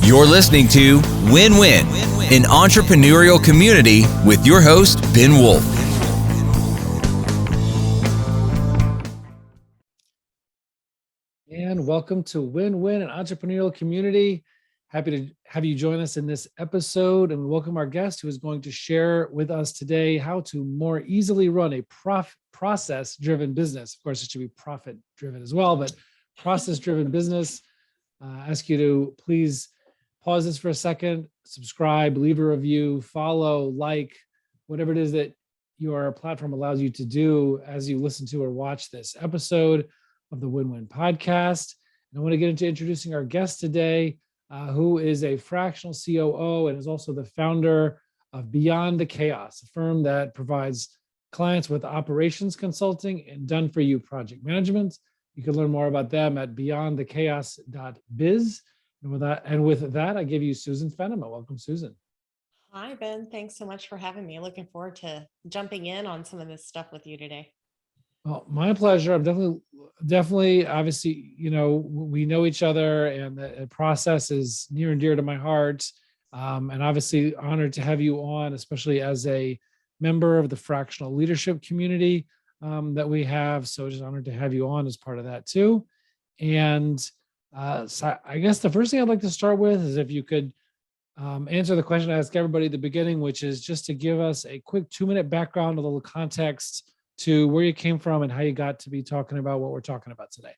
You're listening to Win-Win, an entrepreneurial community with your host, Ben Wolf. And welcome to Win-Win, an entrepreneurial community. Happy to have you join us in this episode, and we welcome our guest who is going to share with us today how to more easily run a process-driven business. Of course, it should be profit-driven as well, but process-driven business. Ask you to please pause this for a second, subscribe, leave a review, follow, like, whatever it is that your platform allows you to do as you listen to or watch this episode of the Win-Win podcast. And I want to get into introducing our guest today, who is a fractional COO and is also the founder of Beyond the Chaos, a firm that provides clients with operations consulting and done-for-you project management. You can learn more about them at beyondthechaos.biz. And with that, I give you Susan Fennema. Welcome, Susan. Hi, Ben. Thanks so much for having me. Looking forward to jumping in on some of this stuff with you today. Well, my pleasure. I'm definitely, obviously, we know each other, and the process is near and dear to my heart. And obviously honored to have you on, especially as a member of the fractional leadership community that we have. So just honored to have you on as part of that too. And so I guess the first thing I'd like to start with is if you could answer the question I ask everybody at the beginning, which is just to give us a quick 2-minute background, a little context to where you came from and how you got to be talking about what we're talking about today.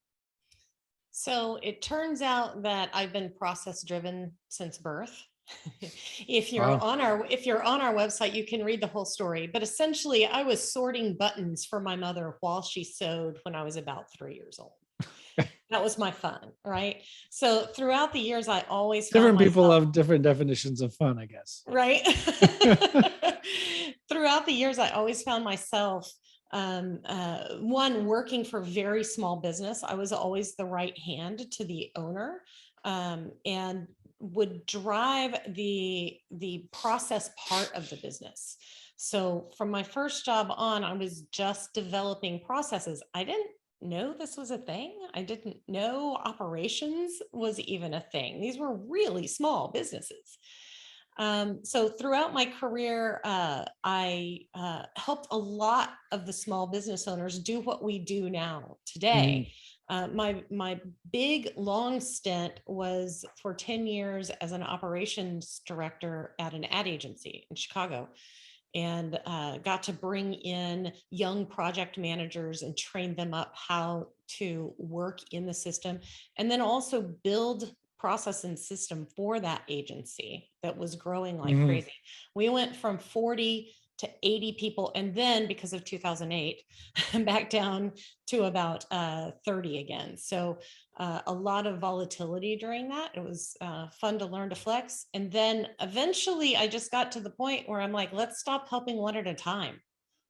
So it turns out that I've been process driven since birth. If you're on our website, you can read the whole story. But essentially, I was sorting buttons for my mother while she sewed when I was about 3 years old. That was my fun, right? So throughout the years, I always different people have different definitions of fun, I guess. Right. Throughout the years, I always found myself one, working for very small business. I was always the right hand to the owner, and would drive the process part of the business. So from my first job on, I was just developing processes. I didn't know this was a thing. I didn't know operations was even a thing. These were really small businesses. So throughout my career, I helped a lot of the small business owners do what we do now today. My big long stint was for 10 years as an operations director at an ad agency in Chicago, and got to bring in young project managers and train them up how to work in the system, and then also build process and system for that agency that was growing like crazy. We went from 40 to 80 people, and then because of 2008 back down to about 30 again. So a lot of volatility during that. It was fun to learn to flex. And then eventually I just got to the point where I'm like, let's stop helping one at a time.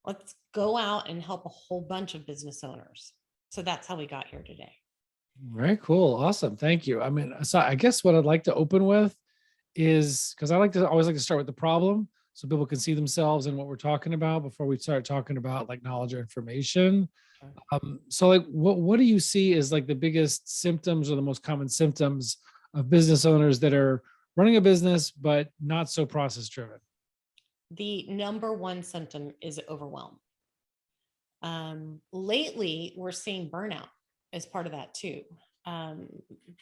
Let's go out and help a whole bunch of business owners. So that's how we got here today. Very cool. Awesome. Thank you. I mean, so I guess what I'd like to open with is, because I always like to start with the problem so people can see themselves in what we're talking about before we start talking about like knowledge or information. So like, what do you see as like the biggest symptoms or the most common symptoms of business owners that are running a business, but not so process driven? The number one symptom is overwhelm. Lately, we're seeing burnout as part of that too.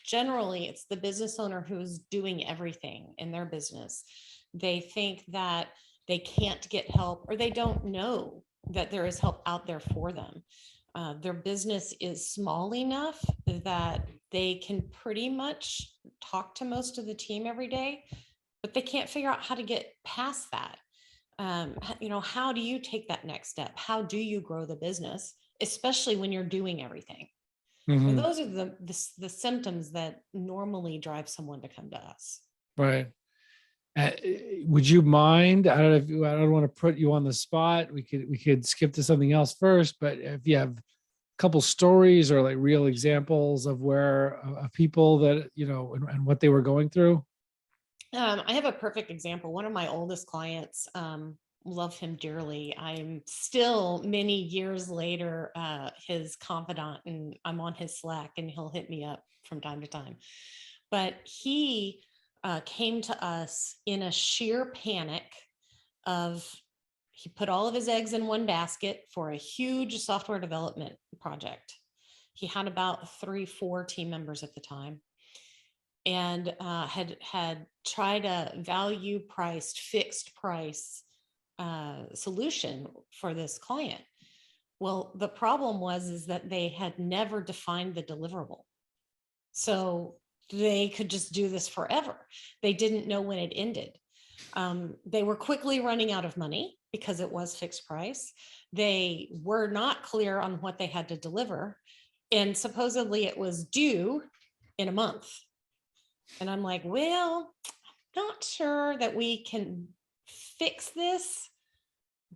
Generally, it's the business owner who's doing everything in their business. They think that they can't get help, or they don't know that there is help out there for them. Their business is small enough that they can pretty much talk to most of the team every day, but they can't figure out how to get past that. How do you take that next step? How do you grow the business, especially when you're doing everything? So those are the symptoms that normally drive someone to come to us. Right. Would you mind? I don't want to put you on the spot. We could skip to something else first, but if you have a couple stories or like real examples of where of people that and what they were going through. I have a perfect example. One of my oldest clients, love him dearly. I'm still many years later his confidant, and I'm on his Slack, and he'll hit me up from time to time. But he came to us in a sheer panic of, he put all of his eggs in one basket for a huge software development project. He had about 3-4 team members at the time, and had tried a value priced fixed price solution for this client. Well, the problem is that they had never defined the deliverable. So they could just do this forever. They didn't know when it ended. They were quickly running out of money because it was fixed price. They were not clear on what they had to deliver. And supposedly it was due in a month. And I'm like, well, not sure that we can fix this,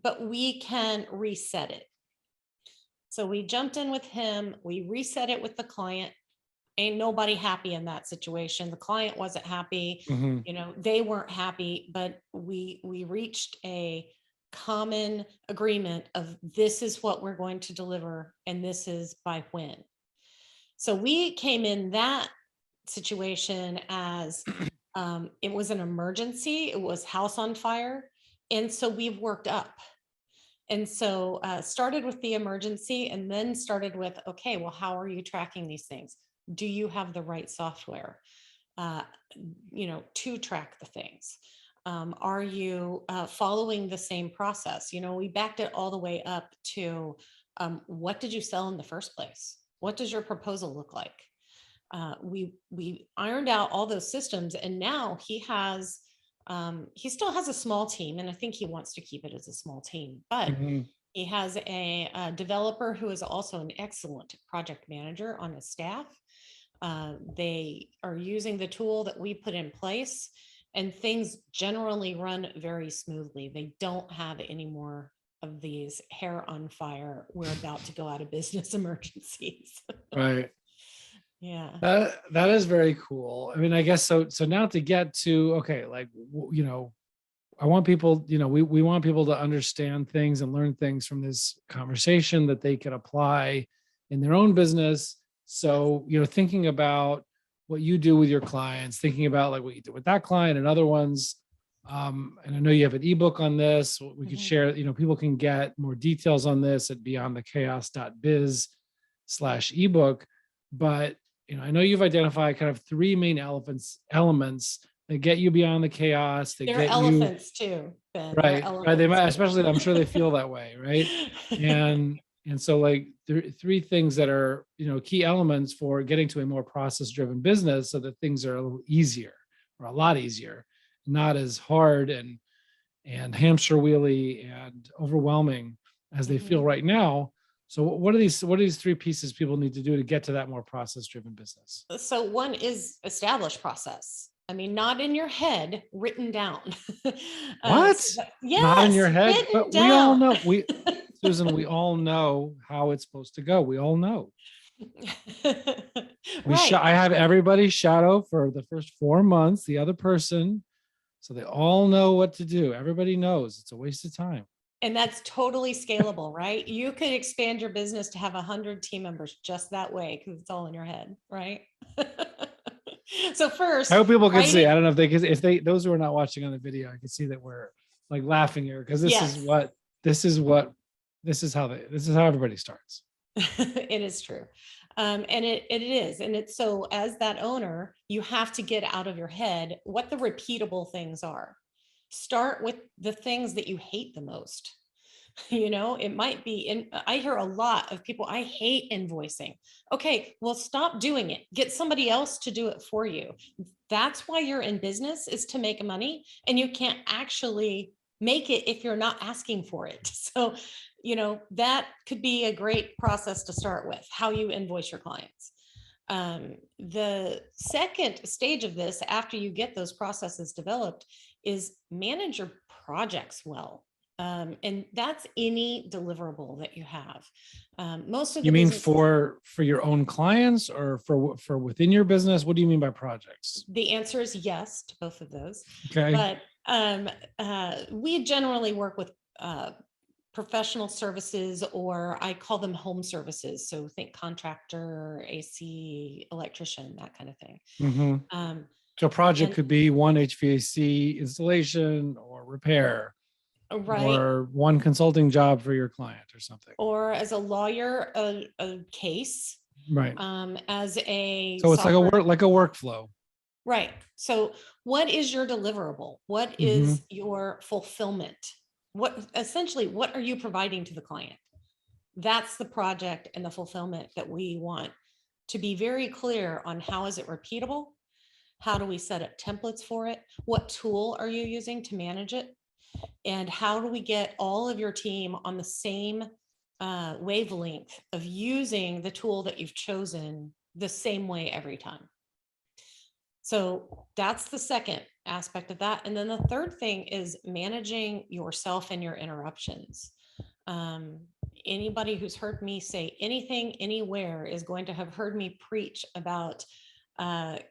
but we can reset it. So we jumped in with him. We reset it with the client. Ain't nobody happy in that situation. The client wasn't happy. They weren't happy, but we reached a common agreement of, this is what we're going to deliver, and this is by when. So we came in that situation as it was an emergency. It was house on fire. And so we've worked up. And so started with the emergency, and then started with, okay, well, how are you tracking these things? Do you have the right software, to track the things? Are you following the same process? We backed it all the way up to what did you sell in the first place? What does your proposal look like? We ironed out all those systems, and now he still has a small team, and I think he wants to keep it as a small team, but he has a developer who is also an excellent project manager on his staff. They are using the tool that we put in place, and things generally run very smoothly. They don't have any more of these hair on fire, we're about to go out of business emergencies. Right. Yeah. That is very cool. I mean, I guess so. So now to get to, okay, like, I want people, we want people to understand things and learn things from this conversation that they can apply in their own business. So, thinking about what you do with your clients, thinking about like what you do with that client and other ones. And I know you have an ebook on this. We could share, people can get more details on this at beyondthechaos.biz/ebook. But, I know you've identified kind of 3 main elements that get you beyond the chaos. They're elephants too, Ben. Right. Right. They might, especially, I'm sure they feel that way. Right. And so like 3 things that are, key elements for getting to a more process-driven business, so that things are a little easier, or a lot easier, not as hard and hamster wheely and overwhelming as they feel right now. So what are these 3 pieces people need to do to get to that more process-driven business? So one is established process. I mean, not in your head, written down. What? Yes, not in your head, but down. We all know. Susan, we all know how it's supposed to go. We all know. Right. I have everybody shadow for the first 4 months, the other person, so they all know what to do. Everybody knows it's a waste of time. And that's totally scalable, right? You could expand your business to have 100 team members just that way, because it's all in your head, right? So first, I hope people can see. I don't know if those who are not watching on the video, I can see that we're like laughing here, because this is how everybody starts. It is true. And it is. And it's so, as that owner, you have to get out of your head what the repeatable things are. Start with the things that you hate the most. It might be, I hear a lot of people, I hate invoicing. Okay, well, stop doing it. Get somebody else to do it for you. That's why you're in business, is to make money, and you can't actually make it if you're not asking for it. So, that could be a great process to start with, how you invoice your clients. The second stage of this, after you get those processes developed, is manage your projects well. And that's any deliverable that you have. Most of the, you mean for your own clients, or for within your business? What do you mean by projects? The answer is yes to both of those. Okay. But we generally work with professional services, or I call them home services. So think contractor, AC, electrician, that kind of thing. So a project And could be one HVAC installation or repair, right. or one consulting job for your client or something. Or as a lawyer, a case, Right. as a So it's like software. like a workflow. Right. So what is your deliverable? What Mm-hmm. is your fulfillment? What are you providing to the client? That's the project and the fulfillment that we want to be very clear on. How is it repeatable? How do we set up templates for it? What tool are you using to manage it? And how do we get all of your team on the same wavelength of using the tool that you've chosen the same way every time? So that's the second aspect of that. And then the third thing is managing yourself and your interruptions. Anybody who's heard me say anything anywhere is going to have heard me preach about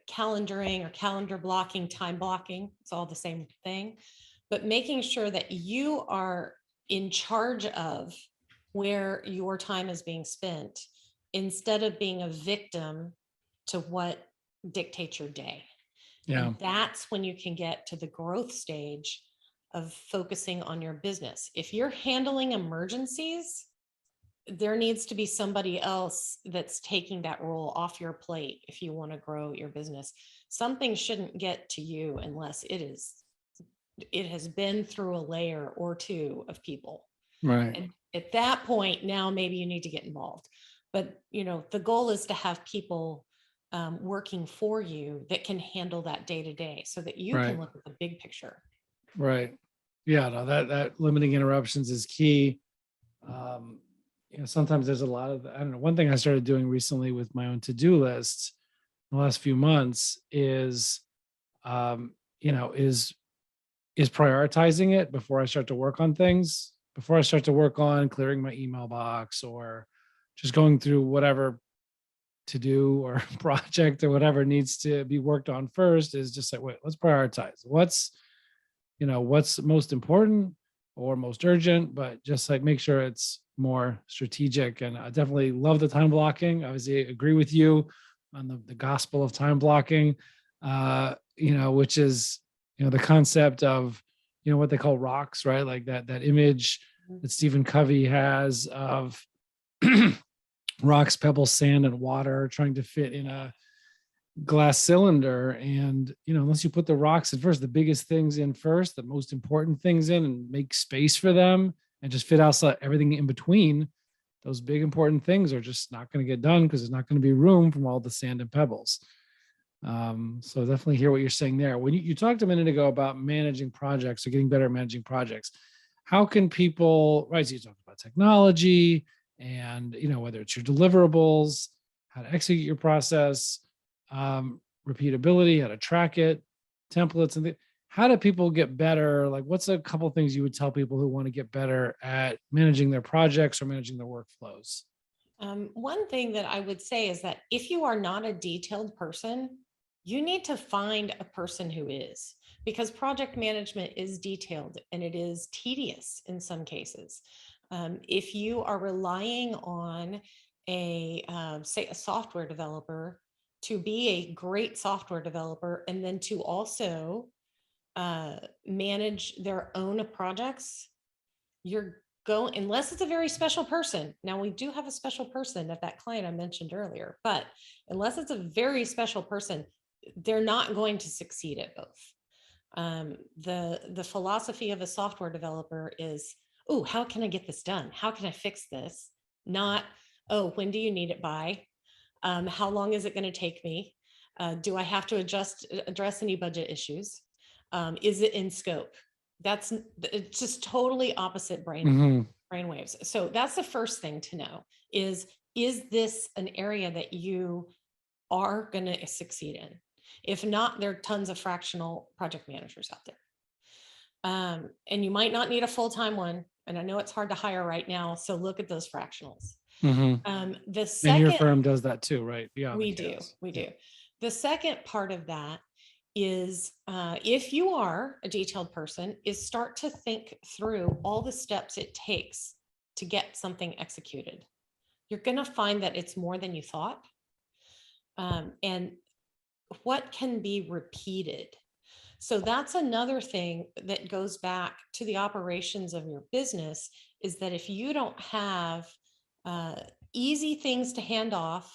calendaring or calendar blocking, time blocking. It's all the same thing, but making sure that you are in charge of where your time is being spent instead of being a victim to what dictates your day. Yeah. And that's when you can get to the growth stage of focusing on your business. If you're handling emergencies, there needs to be somebody else that's taking that role off your plate if you want to grow your business. Something shouldn't get to you unless it has been through a layer or two of people. Right. And at that point, now maybe you need to get involved. But the goal is to have people working for you that can handle that day to day, so that you Right. can look at the big picture. Right. Yeah. No, that limiting interruptions is key. Sometimes there's a lot of, I don't know, one thing I started doing recently with my own to-do list in the last few months is, um, is prioritizing it before I start to work on things, before I start to work on clearing my email box or just going through whatever to do or project or whatever needs to be worked on first, is just like, wait, let's prioritize what's most important or most urgent, but just like make sure it's more strategic. And I definitely love the time blocking. I obviously agree with you on the gospel of time blocking, which is, the concept of, what they call rocks, right? Like that image that Stephen Covey has of rocks, pebbles, sand, and water trying to fit in a glass cylinder. And unless you put the rocks in first, the biggest things in first, the most important things in, and make space for them and just fit outside everything in between, those big important things are just not going to get done because there's not going to be room from all the sand and pebbles. So definitely hear what you're saying there. When you talked a minute ago about managing projects or getting better at managing projects, how can people, right? So you talked about technology and, whether it's your deliverables, how to execute your process, repeatability, how to track it, templates, and how do people get better? Like, what's a couple of things you would tell people who want to get better at managing their projects or managing their workflows? One thing that I would say is that if you are not a detailed person, you need to find a person who is, because project management is detailed and it is tedious in some cases. If you are relying on say a software developer to be a great software developer, and then to also manage their own projects, you're going, unless it's a very special person. Now, we do have a special person at that client I mentioned earlier, but unless it's a very special person, they're not going to succeed at both. The philosophy of a software developer is, oh, how can I get this done? How can I fix this? Not, oh, when do you need it by? How long is it going to take me? Do I have to address any budget issues? Is it in scope? It's just totally opposite brain waves. So that's the first thing to know is this an area that you are going to succeed in? If not, there are tons of fractional project managers out there. And you might not need a full-time one. And I know it's hard to hire right now. So look at those fractionals. The second, and your firm does that too, right? Yeah, we do. The second part of that is, if you are a detailed person, is start to think through all the steps it takes to get something executed. You're going to find that it's more than you thought. And what can be repeated. So that's another thing that goes back to the operations of your business, is that if you don't have easy things to hand off,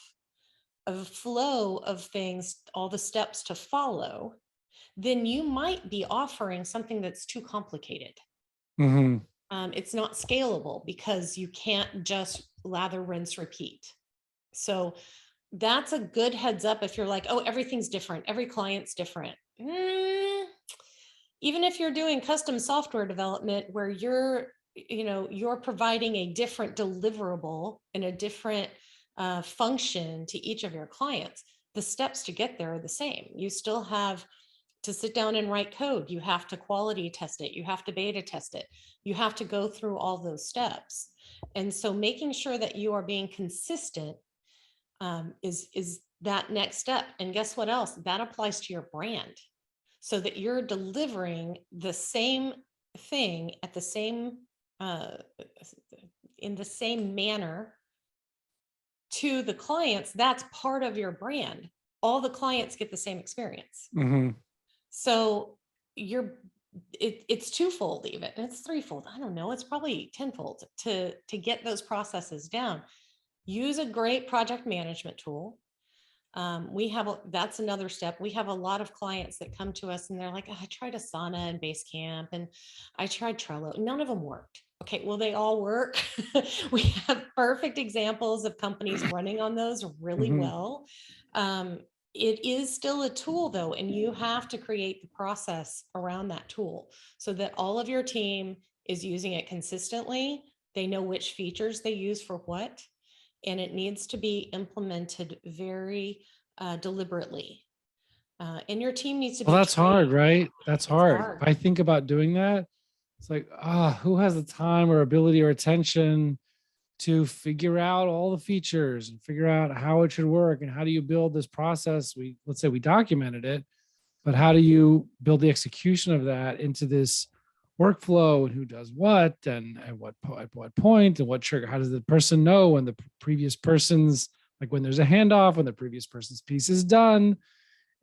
a flow of things, all the steps to follow, then you might be offering something that's too complicated. Mm-hmm. It's not scalable because you can't just lather, rinse, repeat. So that's a good heads up if you're like, oh, everything's different, every client's different. Even if you're doing custom software development where you're providing a different deliverable and a different function to each of your clients, the steps to get there are the same. You still have to sit down and write code. You have to quality test it. You have to beta test it. You have to go through all those steps. And so making sure that you are being consistent is that next step. And guess what else? That applies to your brand, so that you're delivering the same thing at the same in the same manner to the clients. That's part of your brand. All the clients get the same experience. Mm-hmm. So it's twofold, even it's threefold. I don't know. It's probably tenfold to get those processes down. Use a great project management tool. That's another step. We have a lot of clients that come to us and they're like, oh, I tried Asana and Basecamp and I tried Trello. None of them worked. Okay, well, they all work. We have perfect examples of companies running on those really Mm-hmm. well. It is still a tool though, and you have to create the process around that tool so that all of your team is using it consistently. They know which features they use for what, and it needs to be implemented very deliberately. And your team needs to Well, be that's hard, trained. right? That's It's hard. hard. If I think about doing that, it's like, who has the time or ability or attention to figure out all the features and figure out how it should work? And how do you build this process? Let's say we documented it, but how do you build the execution of that into this workflow, and who does what, and at what point, and what trigger? How does the person know when the previous person's, like when there's a handoff, when the previous person's piece is done,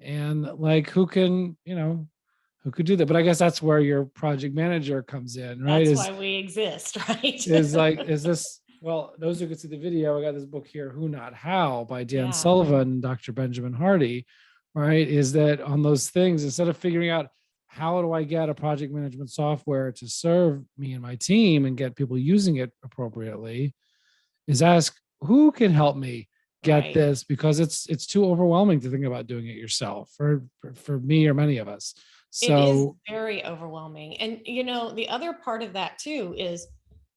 and like who can, who could do that? But I guess that's where your project manager comes in, right? That's why we exist, right? Is this, well, those who could see the video, I got this book here, Who Not How by Dan Yeah. Sullivan and Dr. Benjamin Hardy, right? Is that on those things, instead of figuring out how do I get a project management software to serve me and my team and get people using it appropriately, is ask who can help me get Right. this, because it's too overwhelming to think about doing it yourself for me or many of us. It is So very overwhelming. And the other part of that too is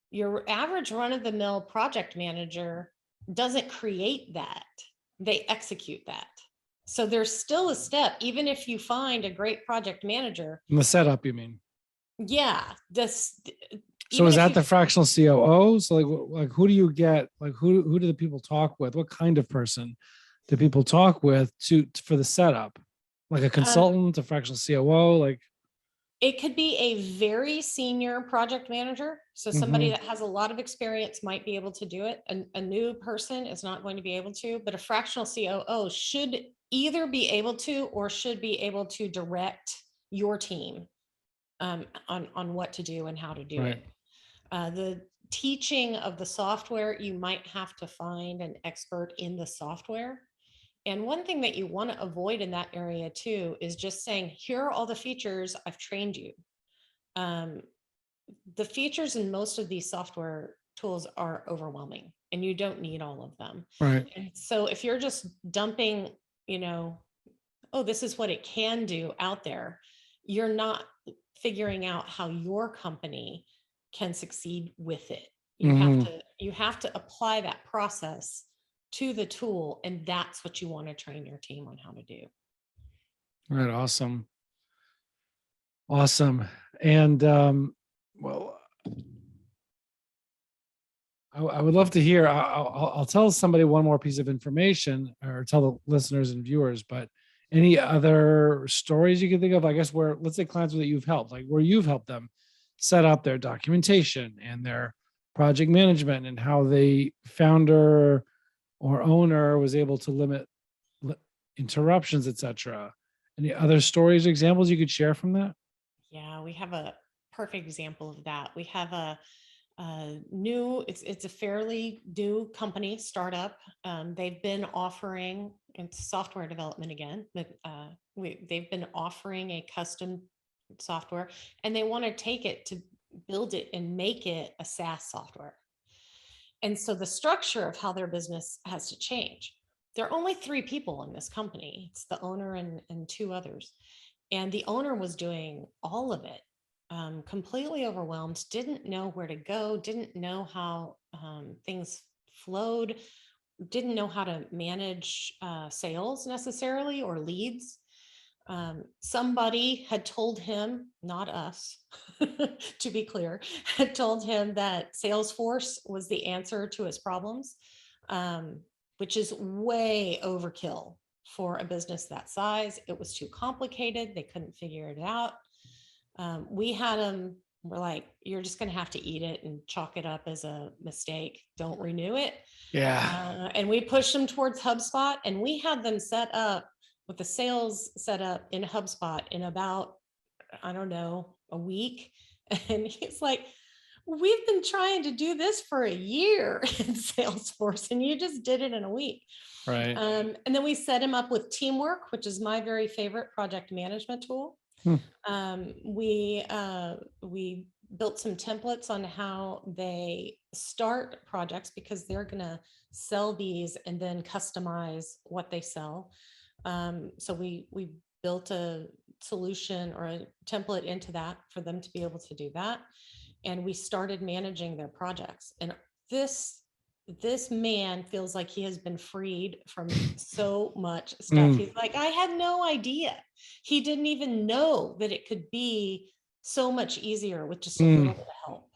your average run-of-the-mill project manager doesn't create that. They execute that. So there's still a step, even if you find a great project manager. in the setup, you mean? Yeah. So is that the fractional COO? So like who do you get? Like who do the people talk with? What kind of person do people talk with for the setup? Like a consultant, a fractional COO, like it could be a very senior project manager. So somebody that has a lot of experience might be able to do it. A new person is not going to be able to, but a fractional COO should either be able to or should be able to direct your team on what to do and how to do right. it. The teaching of the software, you might have to find an expert in the software. And one thing that you want to avoid in that area too is just saying, here are all the features, I've trained you. The features in most of these software tools are overwhelming and you don't need all of them. Right. And so if you're just dumping, oh, this is what it can do out there, you're not figuring out how your company can succeed with it. You have to apply that process to the tool, and that's what you want to train your team on how to do. Right. Awesome. And well, I would love to hear. I'll tell somebody one more piece of information, or tell the listeners and viewers, but any other stories you can think of, I guess, where, let's say, clients that you've helped, like where you've helped them set up their documentation and their project management, and how the founder or owner was able to interruptions, etc. Any other stories or examples you could share from that? Yeah, we have a perfect example of that. We have a it's a fairly new company startup. They've been offering, it's software development again, but they've been offering a custom software, and they want to take it to build it and make it a SaaS software. And so the structure of how their business has to change. There are only 3 people in this company. It's the owner and 2 others. And the owner was doing all of it, completely overwhelmed, didn't know where to go, didn't know how things flowed, didn't know how to manage sales necessarily or leads. Somebody had told him, not us, to be clear, had told him that Salesforce was the answer to his problems, which is way overkill for a business that size. It was too complicated. They couldn't figure it out. We had them, we're like, you're just going to have to eat it and chalk it up as a mistake. Don't renew it. Yeah. And we pushed them towards HubSpot, and we had them set up with the sales set up in HubSpot in about, I don't know, a week. And he's like, we've been trying to do this for a year in Salesforce, and you just did it in a week. Right. And then we set him up with Teamwork, which is my very favorite project management tool. We built some templates on how they start projects, because they're going to sell these and then customize what they sell. So we built a solution or a template into that for them to be able to do that. And we started managing their projects. And this man feels like he has been freed from so much stuff. He's like, I had no idea. He didn't even know that it could be so much easier with just a little bit of help.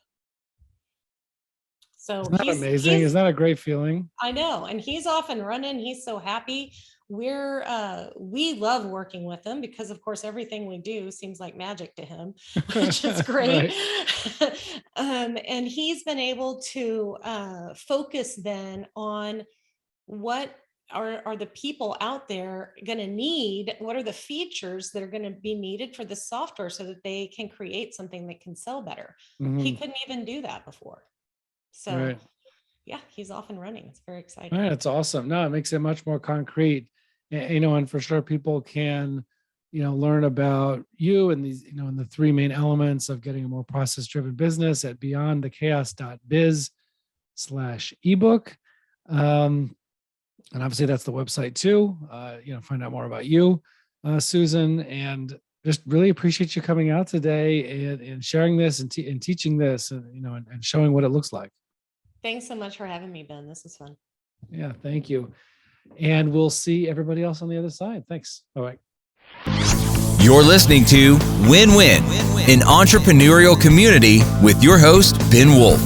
So isn't that amazing? Isn't that a great feeling? I know. And he's off and running. He's so happy. We love working with him, because of course everything we do seems like magic to him, which is great. And he's been able to focus then on what are the people out there going to need, what are the features that are going to be needed for the software so that they can create something that can sell better. He couldn't even do that before. So yeah, he's off and running. It's very exciting. All right, that's awesome. No, it makes it much more concrete. And for sure people can, learn about you and these, and the 3 main elements of getting a more process-driven business at beyondthechaos.biz/ebook. And obviously that's the website too. Find out more about you, Susan, and just really appreciate you coming out today and sharing this and teaching this, and showing what it looks like. Thanks so much for having me, Ben. This is fun. Yeah, thank you. And we'll see everybody else on the other side. Thanks. Bye-bye. You're listening to Win-Win, an entrepreneurial community with your host, Ben Wolf.